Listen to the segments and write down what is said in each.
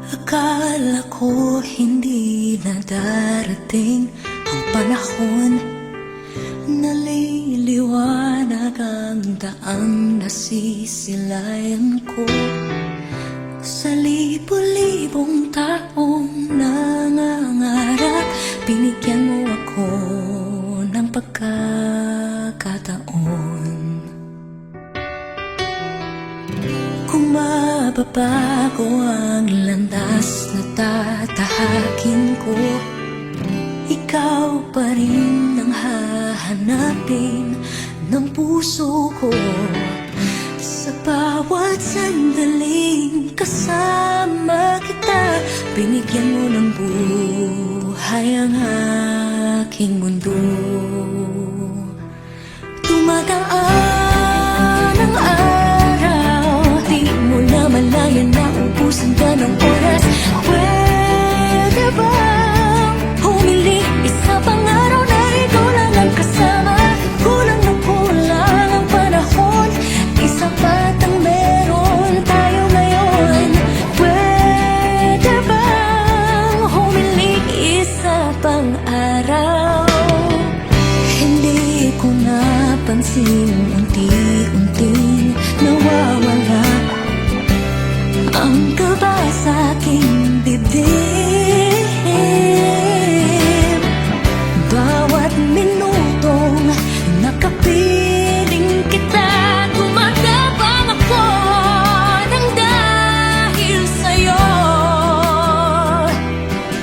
Akala ko hindi na darating ang panahon, naliliwanag ang daan, nasisilayan ko. Sa libo-libong taong nangangarap, binigyan mo ako ng pagkakataon. Kung mababago ang landas na tatahakin ko, ikaw pa rin ang hahanapin ng puso ko. Sa bawat sandaling kasama kita, binigyan mo ng buhay ang aking mundo. Dumadaan ang araw, di mo na malayan na ubusan ka ng oras. Pwede bang humiling isa pang araw na ikaw lang ang kasama? Kulang na kulang ang panahon, isa pa't ang meron tayo ngayon. Pwede bang humiling isa pang araw? Hindi ko napansin, unti-unting nawawala ang kaba sa aking dibdib. Bawat minutong nakapiling kita, gumagabang ako ng dahil sa'yo.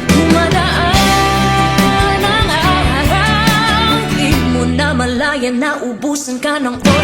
Dumadaan ang araw, di mo na malayan na ubusan ka ng oras.